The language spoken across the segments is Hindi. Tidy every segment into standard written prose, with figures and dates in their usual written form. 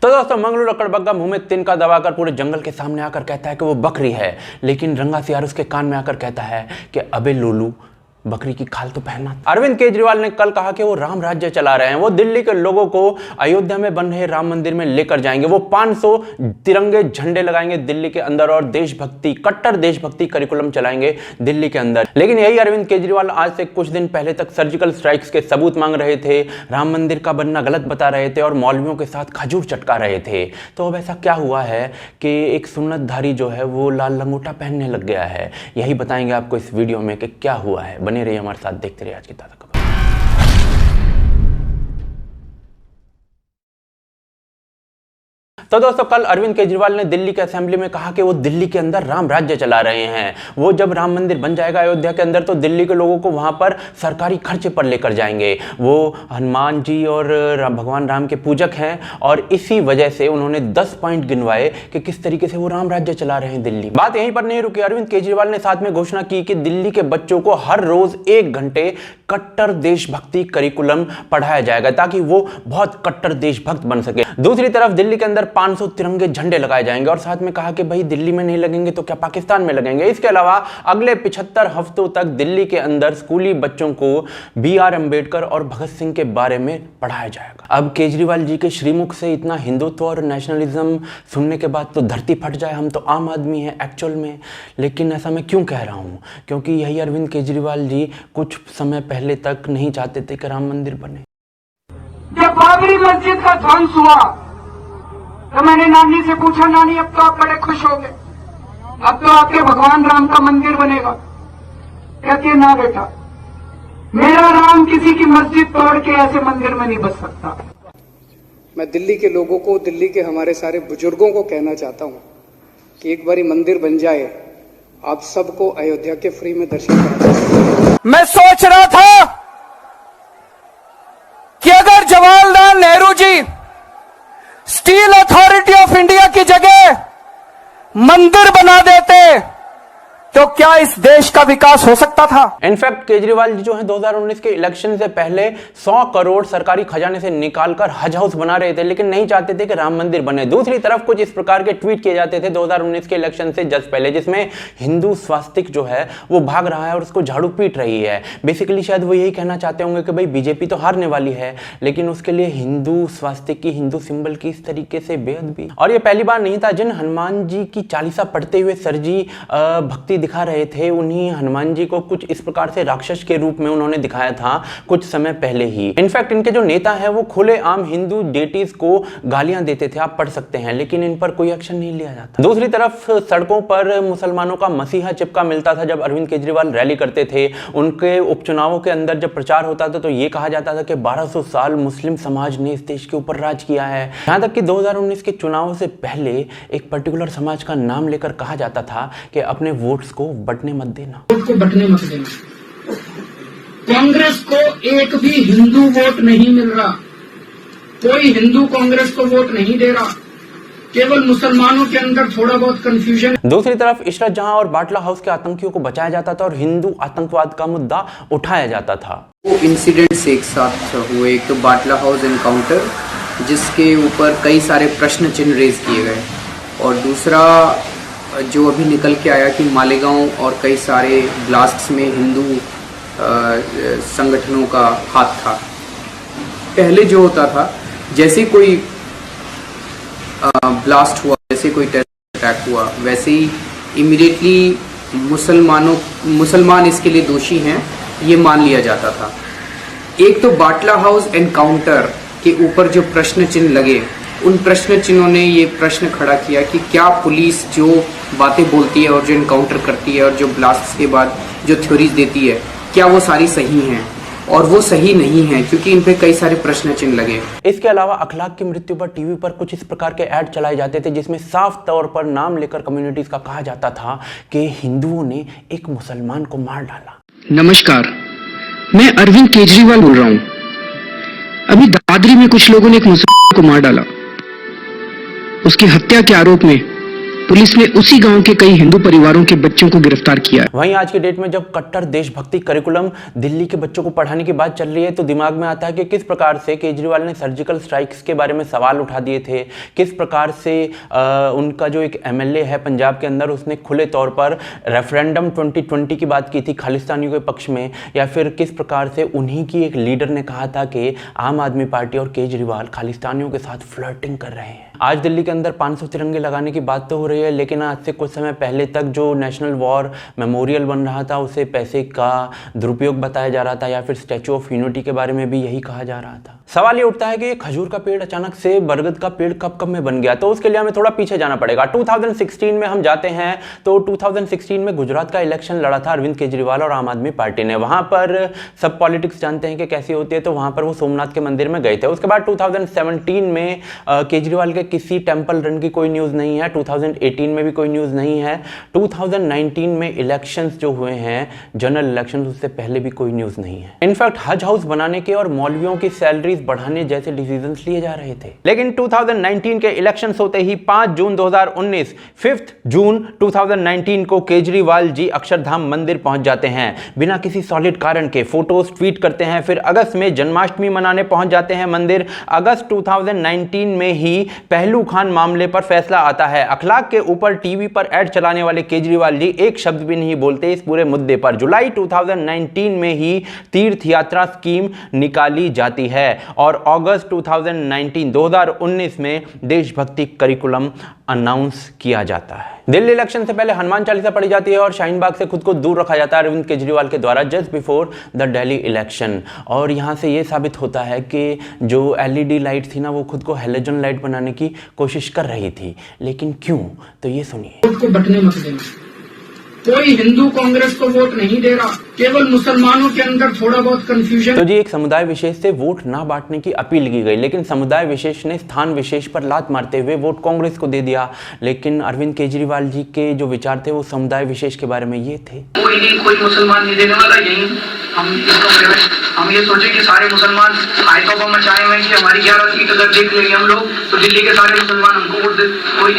तो दोस्तों मंगलू लकड़बग्गा मुंह में तिनका दबाकर पूरे जंगल के सामने आकर कहता है कि वो बकरी है, लेकिन रंगा सियार उसके कान में आकर कहता है कि अबे लोलू बकरी की खाल तो पहनना। अरविंद केजरीवाल ने कल कहा कि वो राम राज्य चला रहे हैं, वो दिल्ली के लोगों को अयोध्या में बन रहे राम मंदिर में लेकर जाएंगे, वो 500 तिरंगे झंडे लगाएंगे दिल्ली के अंदर और देशभक्ति, कट्टर देशभक्ति करिकुलम चलाएंगे दिल्ली के अंदर। लेकिन यही अरविंद केजरीवाल आज से कुछ दिन पहले तक सर्जिकल स्ट्राइक्स के सबूत मांग रहे थे, राम मंदिर का बनना गलत बता रहे थे और मौलवियों के साथ खजूर चटका रहे थे। तो अब ऐसा क्या हुआ है कि एक सुन्नतधारी जो है वो लाल लंगोटा पहनने लग गया है? यही बताएंगे आपको इस वीडियो में कि क्या हुआ है। बने रहिए हमारे साथ, देखते रहिए आज की ताज़ा खबर। तो दोस्तों कल अरविंद केजरीवाल ने दिल्ली के असेंबली में कहा कि वो दिल्ली के अंदर राम राज्य चला रहे हैं। वो जब राम मंदिर बन जाएगा अयोध्या के अंदर तो दिल्ली के लोगों को वहां पर सरकारी खर्चे पर लेकर जाएंगे। वो हनुमान जी और भगवान राम के पूजक हैं और इसी वजह से उन्होंने 10 पॉइंट गिनवाए कि किस तरीके से वो राम राज्य चला रहे हैं दिल्ली। बात यहीं पर नहीं रुकी, अरविंद केजरीवाल ने साथ में घोषणा की कि दिल्ली के बच्चों को हर रोज 1 घंटे कट्टर देशभक्ति करिकुलम पढ़ाया जाएगा ताकि वो बहुत कट्टर देशभक्त बन सके। दूसरी तरफ दिल्ली के अंदर 500 तिरंगे झंडे लगाए जाएंगे और साथ में कहा कि भाई दिल्ली में नहीं लगेंगे तो क्या पाकिस्तान में लगेंगे। इसके अलावा अगले 75 हफ्तों तक दिल्ली के अंदर स्कूली बच्चों को BR अम्बेडकर और भगत सिंह के बारे में पढ़ाया जाएगा। अब केजरीवाल जी के श्रीमुख से इतना हिंदुत्व और नेशनलिज्म सुनने के बाद तो धरती फट जाए, हम तो आम आदमी हैं एक्चुअल में। लेकिन ऐसा मैं क्यों कह रहा हूं? क्योंकि यही अरविंद केजरीवाल जी कुछ समय पहले तक नहीं चाहते थे कि राम मंदिर बने। जब बाबरी मस्जिद का ध्वंस हुआ तो मैंने नानी से पूछा, नानी अब तो आप बड़े खुश हो गए, अब तो आपके भगवान राम का मंदिर बनेगा। कहती है ना बेटा, मेरा राम किसी की मस्जिद तोड़ के ऐसे मंदिर में नहीं बस सकता। मैं दिल्ली के लोगों को, दिल्ली के हमारे सारे बुजुर्गों को कहना चाहता हूं कि एक बारी मंदिर बन जाए, आप सबको अयोध्या के फ्री में दर्शन करा। मैं सोच रहा था कि अगर Jawaharlal Nehru ji steel authority of India की जगह मंदिर बना देते तो क्या इस देश का विकास हो सकता था? इनफैक्ट केजरीवाल जी जो है 2019 के इलेक्शन से पहले 100 करोड़ सरकारी खजाने से निकालकर हज हाउस बना रहे थे, लेकिन नहीं चाहते थे कि राम मंदिर बने। दूसरी तरफ कुछ इस प्रकार के ट्वीट किए जाते थे 2019 के इलेक्शन से जस्ट पहले, जिसमें हिंदू स्वास्तिक जो है वो भाग रहा है और उसको झाड़ू पीट रही है। बेसिकली शायद वो यही कहना चाहते होंगे कि भाई बीजेपी तो हारने वाली है, लेकिन उसके लिए हिंदू स्वास्तिक की, हिंदू सिंबल की इस तरीके से बेअदबी। और ये पहली बार नहीं था। जिन हनुमान जी की चालीसा पढ़ते हुए सर जी भक्ति दिखा रहे थे, उन्हीं हनुमान जी को कुछ इस प्रकार से राक्षस के रूप में उन्होंने दिखाया था कुछ समय पहले ही। इनफैक्ट इनके जो नेता हैं वो खुलेआम हिंदू डेटीज को गालियां देते थे, आप पढ़ सकते हैं, लेकिन इन पर कोई एक्शन नहीं लिया जाता। दूसरी तरफ सड़कों पर मुसलमानों का मसीहा चिपका मिलता था जब अरविंद केजरीवाल रैली करते थे। उनके उपचुनावों के अंदर जब प्रचार होता था तो ये कहा जाता था कि 1200 साल मुस्लिम समाज ने इस देश के ऊपर राज किया है। यहां तक कि 2019 के चुनाव से पहले एक पर्टिकुलर समाज का नाम लेकर कहा जाता था कि अपने वोट्स को बटने मत देना, को बटने मत देना। कांग्रेस को एक भी हिंदू वोट नहीं मिल रहा, कोई हिंदू कांग्रेस को वोट नहीं दे रहा, केवल मुसलमानों के अंदर थोड़ा बहुत कंफ्यूजन। दूसरी तरफ इशरत जहां और बाटला हाउस के आतंकियों को बचाया जाता था और हिंदू आतंकवाद का मुद्दा उठाया जाता था। वो इंसिडेंट्स एक साथ हुए, एक तो बाटला हाउस एनकाउंटर जिसके ऊपर कई सारे प्रश्न चिन्ह रेज किए गए, और दूसरा जो अभी निकल के आया कि मालेगांव और कई सारे ब्लास्ट्स में हिंदू संगठनों का हाथ था। पहले जो होता था, जैसे कोई ब्लास्ट हुआ, जैसे कोई टेरर अटैक हुआ, वैसे ही इमीडिएटली मुसलमान इसके लिए दोषी हैं ये मान लिया जाता था। एक तो बाटला हाउस एनकाउंटर के ऊपर जो प्रश्न चिन्ह लगे, उन प्रश्न चिन्हों ने ये प्रश्न खड़ा किया कि क्या पुलिस जो बातें बोलती है और जो एनकाउंटर करती है और जो ब्लास्ट के बाद जो थ्योरीज देती है, क्या वो सारी सही हैं? और वो सही नहीं है क्योंकि इन पे कई सारे प्रश्न चिन्ह लगे। इसके अलावा अखलाक की मृत्यु पर टीवी पर कुछ इस प्रकार के ऐड चलाए जाते थे जिसमें साफ तौर पर नाम लेकर कम्युनिटीज का कहा जाता था कि हिंदुओं ने एक मुसलमान को मार डाला। नमस्कार, मैं अरविंद केजरीवाल बोल रहा हूँ। अभी दादरी में कुछ लोगों ने एक मुसलमान को मार डाला। उसकी हत्या के आरोप में पुलिस ने उसी गांव के कई हिंदू परिवारों के बच्चों को गिरफ्तार किया। वहीं आज की डेट में जब कट्टर देशभक्ति करिकुलम दिल्ली के बच्चों को पढ़ाने की बात चल रही है तो दिमाग में आता है कि किस प्रकार से केजरीवाल ने सर्जिकल स्ट्राइक्स के बारे में सवाल उठा दिए थे, किस प्रकार से उनका जो एक एमएलए है पंजाब के अंदर उसने खुले तौर पर रेफरेंडम 2020 की बात की थी खालिस्तानियों के पक्ष में, या फिर किस प्रकार से उन्हीं की एक लीडर ने कहा था कि आम आदमी पार्टी और केजरीवाल खालिस्तानियों के साथ फ्लर्टिंग कर रहे हैं। आज दिल्ली के अंदर 500 तिरंगे लगाने की बात तो हो रही है, लेकिन आज से कुछ समय पहले तक जो नेशनल वॉर मेमोरियल बन रहा था उसे पैसे का दुरुपयोग बताया जा रहा था, या फिर स्टैचू ऑफ यूनिटी के बारे में भी यही कहा जा रहा था। सवाल ये उठता है कि खजूर का पेड़ अचानक से बरगद का पेड़ कब में बन गया, तो उसके लिए हमें थोड़ा पीछे जाना पड़ेगा। 2016 में हम जाते हैं तो 2016 में गुजरात का इलेक्शन लड़ा था अरविंद केजरीवाल और आम आदमी पार्टी ने। वहां पर सब पॉलिटिक्स जानते हैं कि कैसी होती है, तो वहां पर वो सोमनाथ के मंदिर में गए थे। उसके बाद 2017 में केजरीवाल के किसी टेंपल रन की कोई न्यूज नहीं है, 2018 में भी कोई न्यूज नहीं है, 2019 में इलेक्शंस जो हुए हैं जनरल इलेक्शंस उससे पहले भी कोई न्यूज नहीं है। इनफैक्ट हज हाउस बनाने के और मौलवियों की सैलरीज बढ़ाने जैसे डिसीजंस लिए जा रहे थे, लेकिन 2019 के इलेक्शंस होते ही 5 जून 2019 5 जून 2019 को केजरीवाल जी अक्षरधाम मंदिर पहुंच जाते हैं बिना किसी सॉलिड कारण के। फोटोज ट्वीट करते हैं, फिर अगस्त में जन्माष्टमी मनाने पहुंच जाते हैं मंदिर। अगस्त 2019 में ही पहलू खान मामले पर फैसला आता है। अखलाक के ऊपर टीवी पर ऐड चलाने वाले केजरीवाल जी एक शब्द भी नहीं बोलते इस पूरे मुद्दे पर। जुलाई 2019 में ही तीर्थ यात्रा स्कीम निकाली जाती है और अगस्त 2019 में देशभक्ति करिकुलम अनाउंस किया जाता है। दिल्ली इलेक्शन से पहले हनुमान चालीसा पढ़ी जाती है और शाहीन बाग से खुद को दूर रखा जाता है अरविंद केजरीवाल के द्वारा just before the Delhi election. और यहां से यह साबित होता है कि जो एलईडी लाइट थी ना वो खुद को हेलोजन लाइट बनाने की कोशिश कर रही थी, लेकिन क्यों, तो ये सुनिए। वोट को बटने मत देना, कोई हिंदू कांग्रेस को वोट नहीं दे रहा, केवल मुसलमानों के अंदर थोड़ा बहुत कंफ्यूजन। तो जी एक समुदाय विशेष से वोट ना बांटने की अपील की गई, लेकिन समुदाय विशेष ने स्थान विशेष पर लात मारते हुए वोट कांग्रेस को दे दिया। लेकिन अरविंद केजरीवाल जी के जो विचार थे वो समुदाय विशेष के बारे में ये थे, कोई मुसलमान नहीं देने वाला। यही हम ये सोचे कि सारे मुसलमान आए तो हम मचाए हुए कि हमारी 11 सीट अगर देख लेंगे हम लोग तो दिल्ली के सारे मुसलमान हमको वोट दे। कोई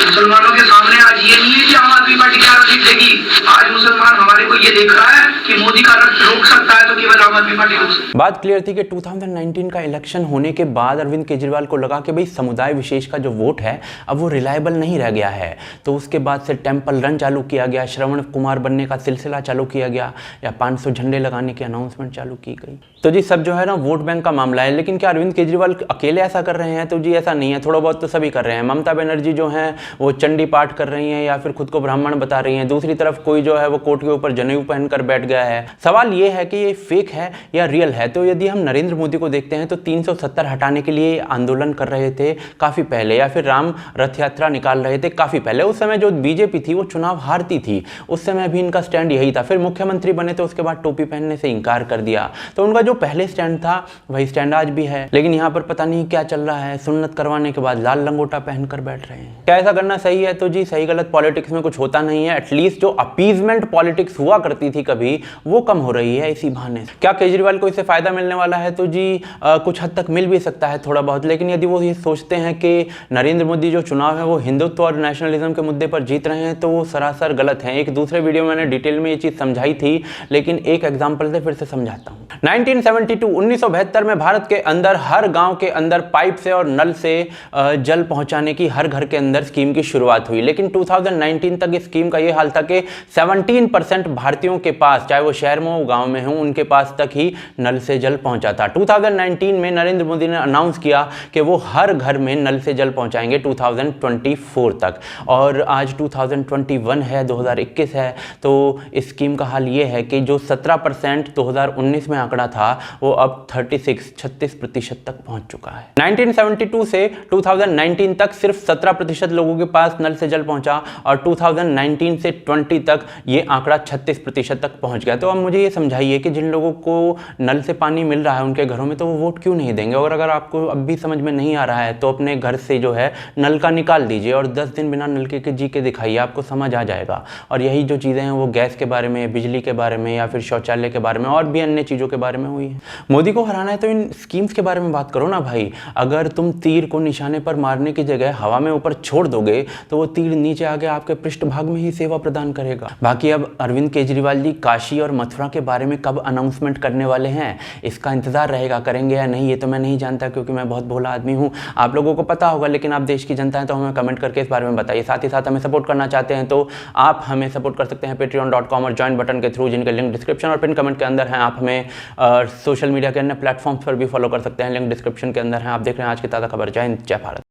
मुसलमानों के सामने आज ये नहीं है कि आम आदमी पार्टी 11 सीट देगी। आज मुसलमान हमारे को ये देख रहा है कि मोदी का रथ रोक सकता है तो केवल आम आदमी पार्टी रोक सकती है। बात क्लियर थी कि 2019 का इलेक्शन होने के बाद अरविंद केजरीवाल को लगा कि भाई समुदाय विशेष का जो वोट है अब वो रिलायबल नहीं रह गया है। तो उसके बाद से टेंपल रन चालू किया गया, श्रवण कुमार बनने का सिलसिला चालू किया गया, या 500 झंडे लगाने की अनाउंसमेंट चालू की गई। तो जी सब जो है ना वोट बैंक का मामला है, लेकिन क्या अरविंद केजरीवाल अकेले ऐसा कर रहे हैं? तो जी ऐसा नहीं है, थोड़ा बहुत तो सभी कर रहे हैं। ममता बनर्जी जो है वो चंडी पाठ कर रही हैं या फिर खुद को ब्राह्मण बता रही हैं। दूसरी तरफ कोई जो है वो कोट के ऊपर जनेऊ पहनकर बैठ गया है। सवाल ये है कि ये फेक है या रियल है। तो यदि हम नरेंद्र मोदी को देखते हैं तो 370 हटाने के लिए आंदोलन कर रहे थे काफी पहले, या फिर राम रथ यात्रा निकाल रहे थे काफी पहले। उस समय जो बीजेपी थी वो चुनाव हारती थी, उस समय भी इनका स्टैंड यही था। फिर मुख्यमंत्री बने तो उसके बाद टोपी पहनने से इंकार कर दिया। तो उनका जो पहले स्टैंड था वही स्टैंड आज भी है, लेकिन यहाँ पर पता नहीं क्या चल रहा है, सुन्नत करवाने के बाद लाल लंगोटा पहनकर बैठ रहे हैं। क्या ऐसा करना सही है? तो जी सही गलत पॉलिटिक्स में कुछ होता नहीं है। एटलीस्ट जो अपीजमेंट पॉलिटिक्स हुआ करती थी कभी, वो कम हो रही है इसी बहाने। क्या केजरीवाल को इससे फायदा मिलने वाला है? तो जी कुछ हद तक मिल भी सकता है थोड़ा बहुत, लेकिन यदि वो ये सोचते हैं कि नरेंद्र मोदी जो चुनाव है वो हिंदुत्व और नेशनलिज्म के मुद्दे पर जीत रहे हैं तो वो सरासर गलत है। एक दूसरे वीडियो में मैंने डिटेल में ये चीज समझाई थी, लेकिन एक एग्जाम्पल से फिर से समझाता हूँ। 1972 में भारत के अंदर हर गांव के अंदर पाइप से और नल से जल पहुंचाने की हर घर के अंदर स्कीम की शुरुआत हुई, लेकिन 2019 तक इस स्कीम का यह हाल था कि 17% भारतीयों के पास, चाहे वो शहर में हो गांव में हो, उनके पास तक ही नल से जल पहुंचा था। 2019 में नरेंद्र मोदी ने अनाउंस किया कि वो हर घर में नल से जल पहुंचाएंगे 2024 तक, और आज 2021 है, 2021 है। तो इस स्कीम का हाल ये है कि जो 17% 2019 में आंकड़ा था वो अब 36% तक पहुंच चुका है। 1972 से 2019 तक सिर्फ 17% लोगों के पास नल से जल पहुंचा, और 2019 से 20 तक ये आंकड़ा 36% तक पहुंच गया। तो अब मुझे ये समझाइए कि जिन लोगों को नल से पानी मिल रहा है उनके घरों में, तो वो वोट क्यों नहीं देंगे? और अगर आपको अब भी समझ में नहीं आ रहा है तो अपने घर से जो है नल का निकाल दीजिए और 10 दिन बिना नल के जी के दिखाइए, आपको समझ आ जाएगा। और यही जो चीज़ें हैं वो गैस के बारे में, बिजली के बारे में, या फिर शौचालय के बारे में और भी अन्य चीज़ों के बारे में हुई है। मोदी को हराना है तो इन स्कीम्स के बारे में बात करो ना भाई। अगर तुम तीर को निशाने पर मारने की जगह हवा में ऊपर छोड़ दोगे तो वो तीर नीचे आके आपके पृष्ठभाग में ही सेवा प्रदान करेगा। बाकी अब अरविंद केजरीवाल जी काशी और मथुरा के बारे में कब अनाउंसमेंट करने वाले हैं, इसका इंतजार रहेगा। करेंगे या नहीं ये तो मैं नहीं जानता, क्योंकि मैं बहुत भोला आदमी हूँ। आप लोगों को पता होगा, लेकिन आप देश की जनता है तो हमें कमेंट करके इस बारे में बताइए। साथ ही साथ हमें सपोर्ट करना चाहते हैं तो आप हमें सपोर्ट कर सकते हैं patreon.com और ज्वाइन बटन के थ्रू, जिनके लिंक डिस्क्रिप्शन और पिन कमेंट के अंदर हैं। आप हमें सोशल मीडिया के अन्य प्लेटफॉर्म्स पर भी फॉलो कर सकते हैं, लिंक डिस्क्रिप्शन के अंदर है। आप देख रहे हैं आज की ताज़ा खबर। जय हिंद, जय भारत।